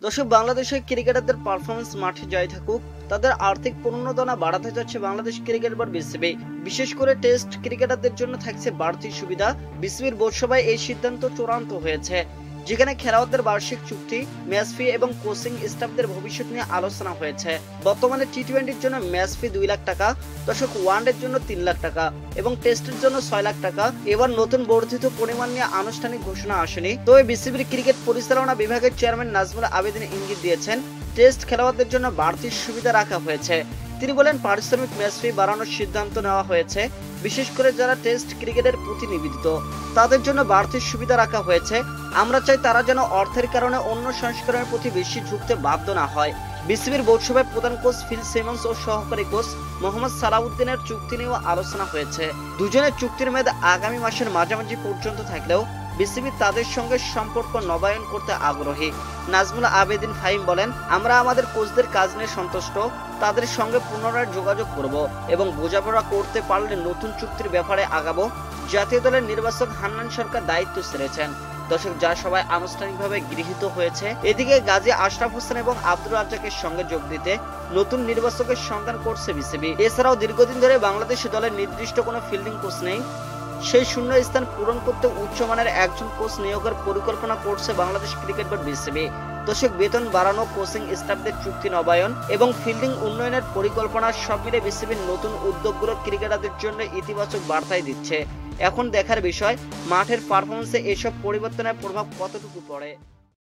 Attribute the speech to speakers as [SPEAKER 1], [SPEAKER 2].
[SPEAKER 1] দর্শক, বাংলাদেশের ক্রিকেটারদের পারফরমেন্স মাঠে জয় থাকুক, তাদের আর্থিক প্রণোদনা বাড়াতে যাচ্ছে বাংলাদেশ ক্রিকেট বোর্ড বিসিবি। বিশেষ করে টেস্ট ক্রিকেটারদের জন্য থাকছে বাড়তি সুবিধা। বিসিবির বোর্ড সভায় এই সিদ্ধান্ত চূড়ান্ত হয়েছে, যেখানে খেলোয়াড়দের বার্ষিক চুক্তি, ম্যাচ ফি এবং কোচিং স্টাফদের ভবিষ্যৎ নিয়ে আলোচনা হয়েছে। বর্তমানে টি-20-র জন্য ম্যাচ ফি 2 লাখ টাকা, দর্শক ওয়ানডের জন্য 3 লাখ টাকা এবং টেস্টের জন্য 6 লাখ টাকা। এবার নতুন বর্ধিত পরিমাণ নিয়ে আনুষ্ঠানিক ঘোষণা আসেনি। তবে বিসিবির ক্রিকেট পরিচালনা বিভাগের চেয়ারম্যান নাজমুল আবেদিন ইঙ্গিত দিয়েছেন, টেস্ট খেলোয়াড়দের জন্য বাড়তি সুবিধা রাখা হয়েছে। তিনি বলেন, পারিশ্রমিক ম্যাচ ফি বাড়ানোর সিদ্ধান্ত নেওয়া হয়েছে। বিশেষ করে যারা টেস্ট ক্রিকেটের প্রতি নিবেদিত, তাদের জন্য বাড়তি সুবিধা রাখা হয়েছে। আমরা চাই তারা যেন অর্থের কারণে অন্য সংস্করণের প্রতি বেশি ঝুঁকতে বাধ্য না হয়। বিসিবির বোর্ড সভায় প্রধান কোচ ফিল সিমন্স ও সহকারী কোচ মোহাম্মদ সালাউদ্দিনের চুক্তি নিয়েও আলোচনা হয়েছে। দুজনের চুক্তির মেয়াদ আগামী মাসের মাঝামাঝি পর্যন্ত থাকলেও বিসিবি তাদের সঙ্গে সম্পর্ক নবায়ন করতে আগ্রহী। নাজমুল আবেদিন ফাহিম বলেন, আমরা আমাদের কোচদের কাজ নিয়ে সন্তুষ্ট, তাদের সঙ্গে পুনরায় যোগাযোগ করব এবং বোঝাপড়া করতে পারলে নতুন চুক্তির ব্যাপারে আগাবো। জাতীয় দলের নির্বাচক হান্নান সরকার দায়িত্ব ছেড়েছেন। দর্শক, যা সবাই আনুষ্ঠানিকভাবে গৃহীত হয়েছে। এদিকে গাজী আশরাফ হোসেন এবং আব্দুর রাজ্জাকের সঙ্গে যোগ দিতে নতুন নির্বাচকের সন্ধান করছে বিসিবি। এছাড়াও দীর্ঘদিন ধরে বাংলাদেশ দলের নির্দিষ্ট কোনো ফিল্ডিং কোচ নেই। সেই শূন্য স্থান পূরণ করতে উচ্চমানের একজন কোচ নিয়োগের পরিকল্পনা করছে বাংলাদেশ ক্রিকেট বোর্ড বিসিবি। দর্শক, বেতন বাড়ানো, কোচিং স্টাফদের চুক্তি নবায়ন এবং ফিল্ডিং উন্নয়নের পরিকল্পনা সব মিলে বিসিবির নতুন উদ্যোগগুলো ক্রিকেটারদের জন্য ইতিবাচক বার্তাই দিচ্ছে। এখন দেখার বিষয়, মাঠের পারফরমেন্সে এসব পরিবর্তনের প্রভাব কতটুকু পড়ে।